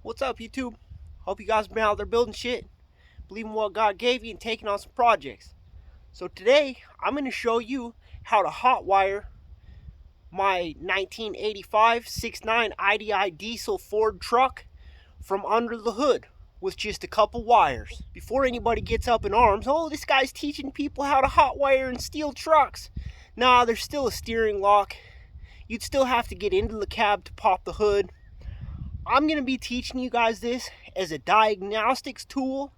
What's up, YouTube? Hope you guys been out there building shit, believing what God gave you, and taking on some projects. So today, I'm going to show you how to hotwire my 1985 6.9 IDI diesel Ford truck from under the hood with just a couple wires. Before anybody gets up in arms, oh, this guy's teaching people how to hotwire and steal trucks. Nah, there's still a steering lock. You'd still have to get into the cab to pop the hood. I'm going to be teaching you guys this as a diagnostics tool,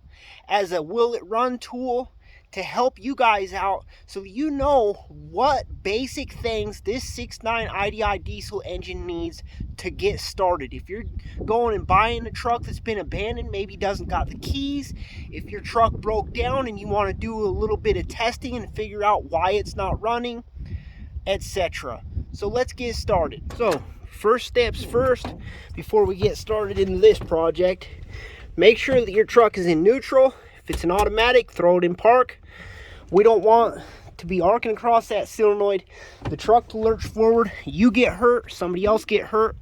as a will it run tool, to help you guys out so you know what basic things this 6.9 IDI diesel engine needs to get started. If you're going and buying a truck that's been abandoned, maybe doesn't got the keys, if your truck broke down and you want to do a little bit of testing and figure out why it's not running, etc. So let's get started. So first steps first, before we get started in this project, make sure that your truck is in neutral. If it's an automatic, throw it in park. We don't want to be arcing across that solenoid, the truck to lurch forward, you get hurt, somebody else get hurt,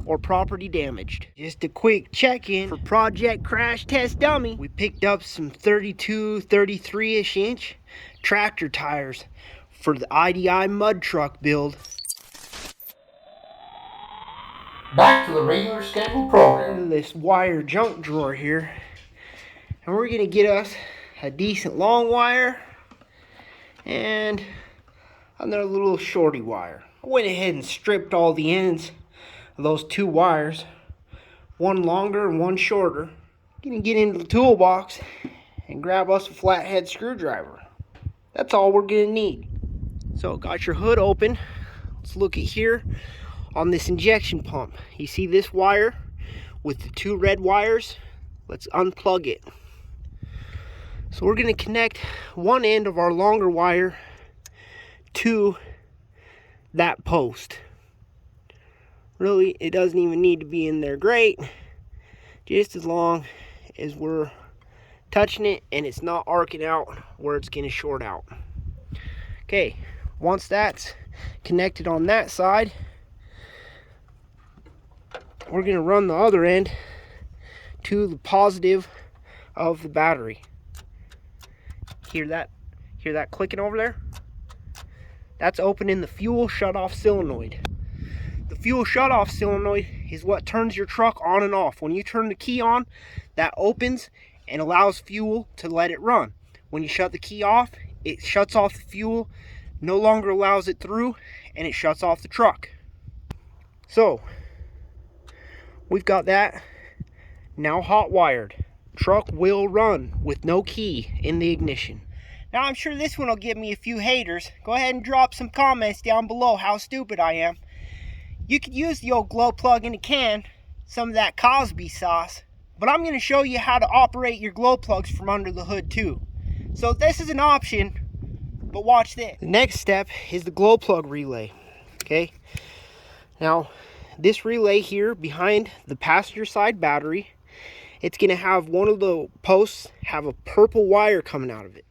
or property damaged. Just a quick check-in for Project Crash Test Dummy. We picked up some 32, 33-ish inch tractor tires for the IDI mud truck build. Back to the regular scheduled program. This wire junk drawer here, and we're gonna get us a decent long wire and another little shorty wire. I went ahead and stripped all the ends of those two wires, one longer and one shorter. Gonna get into the toolbox and grab us a flathead screwdriver. That's all we're gonna need. So got your hood open. Let's look at here on this injection pump. You see this wire with the two red wires? Let's unplug it. So we're going to connect one end of our longer wire to that post. Really, it doesn't even need to be in there great, just as long as we're touching it and it's not arcing out where it's going to short out. Okay, once that's connected on that side, we're going to run the other end to the positive of the battery. Hear that clicking over there? That's opening the fuel shutoff solenoid. The fuel shutoff solenoid is what turns your truck on and off. When you turn the key on, that opens and allows fuel to let it run. When you shut the key off, it shuts off the fuel, no longer allows it through, and it shuts off the truck. So we've got that now hot wired. Truck will run with no key in the ignition. Now I'm sure this one will give me a few haters. Go ahead and drop some comments down below how stupid I am. You could use the old glow plug in a can, some of that Cosby sauce, but I'm going to show you how to operate your glow plugs from under the hood too. So this is an option, but watch this. The next step is the glow plug relay. Okay, now this relay here behind the passenger side battery, it's going to have one of the posts have a purple wire coming out of it.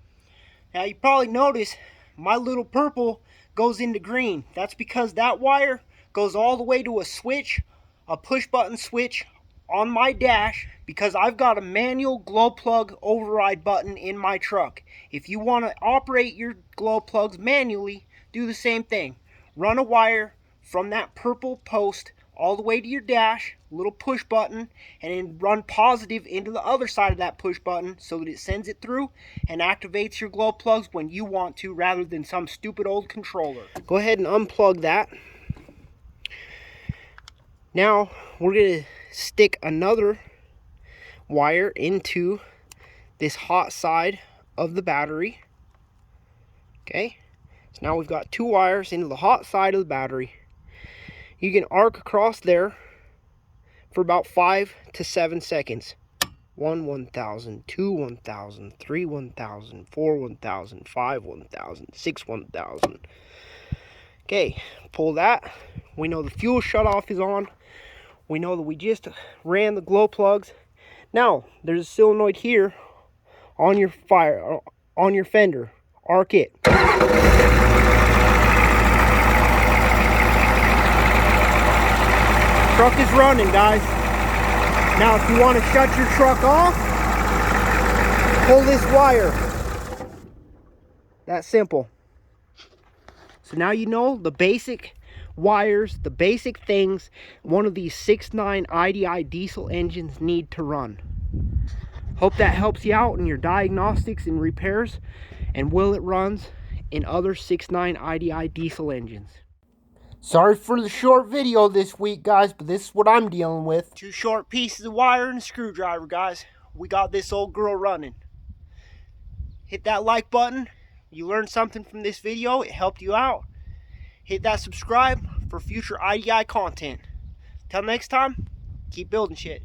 Now you probably notice my little purple goes into green. That's because that wire goes all the way to a switch, a push button switch on my dash, because I've got a manual glow plug override button in my truck. If you want to operate your glow plugs manually, do the same thing. Run a wire from that purple post all the way to your dash, little push button, and then run positive into the other side of that push button so that it sends it through and activates your glow plugs when you want to, rather than some stupid old controller. Go ahead and unplug that. Now we're going to stick another wire into this hot side of the battery. Okay, so now we've got two wires into the hot side of the battery. You can arc across there for about 5 to 7 seconds. 1, 1,000, 2, 1,000, 3, 1,000, 4, 1,000, 5, 1,000, 6, 1,000. Okay, pull that. We know the fuel shutoff is on. We know that we just ran the glow plugs. Now, there's a solenoid here on your fender. Arc it. Truck is running, guys. Now if you want to shut your truck off, pull this wire. That simple. So now you know the basic wires, the basic things one of these 6.9 IDI diesel engines need to run. Hope that helps you out in your diagnostics and repairs, and will it runs in other 6.9 IDI diesel engines. Sorry for the short video this week, guys, but this is what I'm dealing with. 2 short pieces of wire and a screwdriver, guys. We got this old girl running. Hit that like button. You learned something from this video. It helped you out. Hit that subscribe for future IDI content. Till next time, keep building shit.